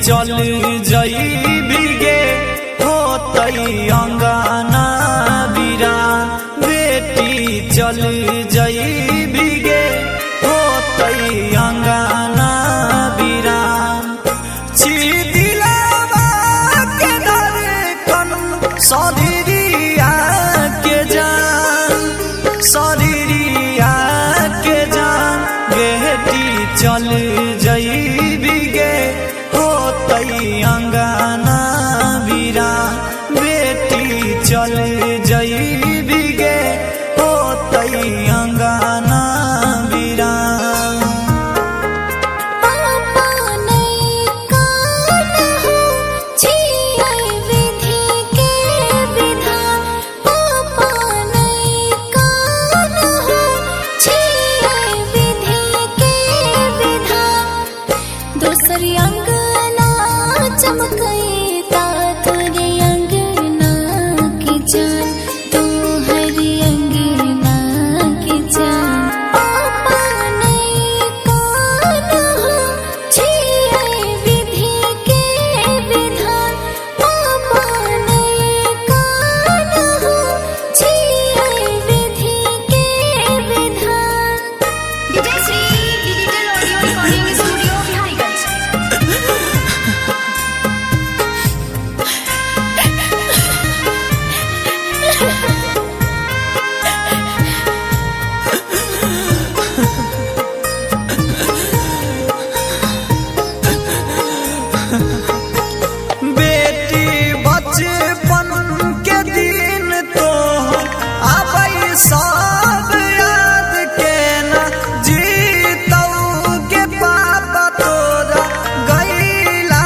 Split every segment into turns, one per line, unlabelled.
चल जई बिगे होतई अंगना बिरान बेटी चल जई बिगे होतई अंगना बिरान दिलावा के धड़कन शरीरिया के जान शरीरिया के जान बेटी चल जई बिगे होतई अंगना बिरान बेटी चल जई बिगे होतई अंगना बिरान।
पापा नहीं कान हो छिए विधि के विधान पापा नहीं कान हो छिए विधि के विधान दोसरी अंगना चमकई तातुरे अंगना की जान तू हरी अंगना की जान पापा नहीं कान हो छिए विधि के विधान पापा नहीं कान हो छिए विधि के विधान। Vijay Shri digital audio recording studio Bihariganj.
बेटी बचपन के दिन तो आबई सब याद के न जीतऊ के पापा तोरा गईला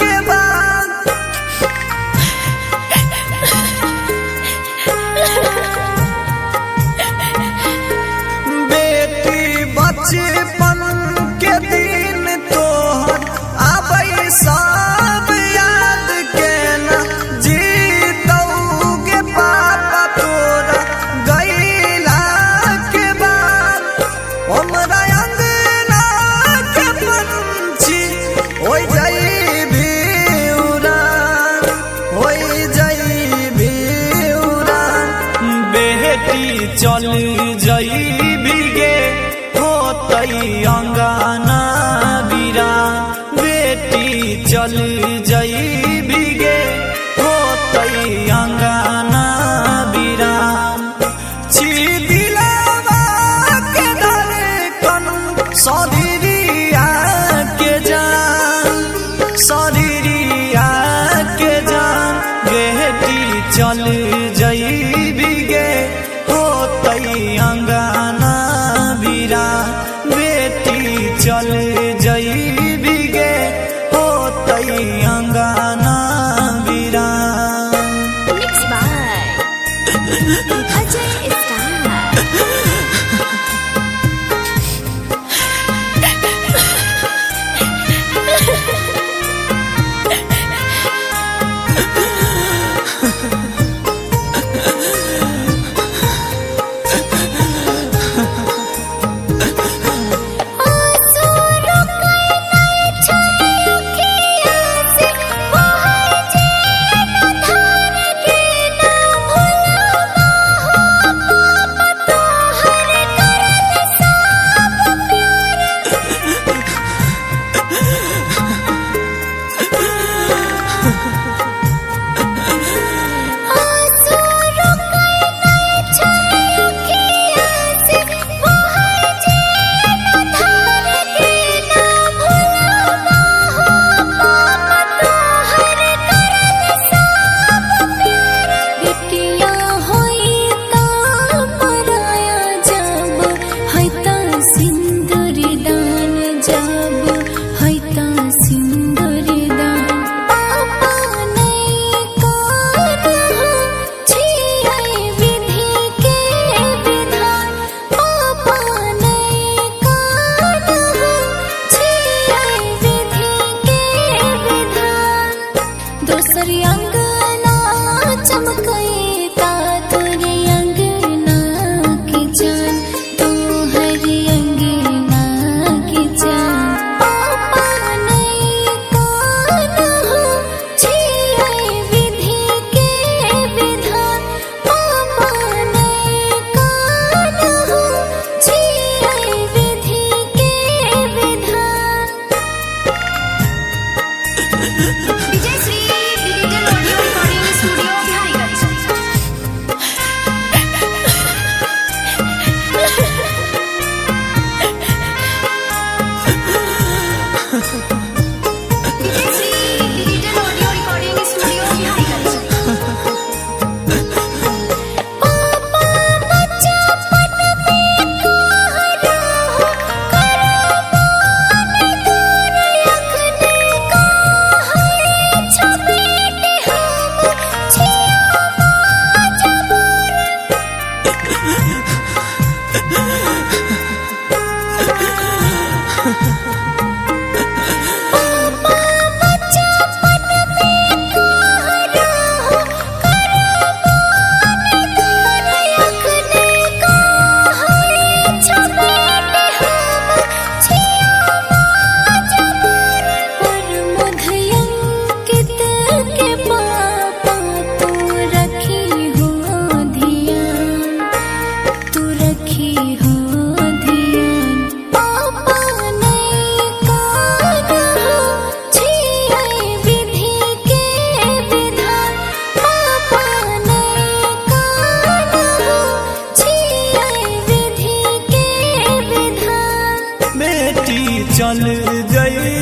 के बाद बेटी बचपन के दिन तो आबई सब याद के न जीतऊ के पापा तोरा गईला के बाद हमरा अंगना के पंछी होई जाई भी उड़ान होई जाई भी उड़ान बेटी चल जई बिगे होतई अंगना बिरान बेटी चल जई बिगे होतई अंगना बिरान दिलावा के धड़कन शरीरिया के जान शरीरिया के जान बेटी चल जई बिगे होतई अंगना बिरान बेटी चल जई बिगे होतई अंगना बिरान।
Mixed by Ajay star. आंसू रुके नहीं छाए अखियाँ से बहाए जेन धार के ना भुलावा हो पापा तोहर करल सब प्यार। आंसू रुके नहीं छाए अखियाँ से बहाए जेन धार के ना भुलावा हो पापा तोहर करल सब प्यार। बिटिया होई ता पराया जब हैता सिंदूर दान जब हैता सिंदूर दान पापा नहीं कान हो छिए विधि के विधान पापा नहीं कान हो छिए विधि के विधान दोसरी अंगना चमकई तातुरे अंगना की जान तू हरी अंगना की जान पापा नहीं कान
चल जई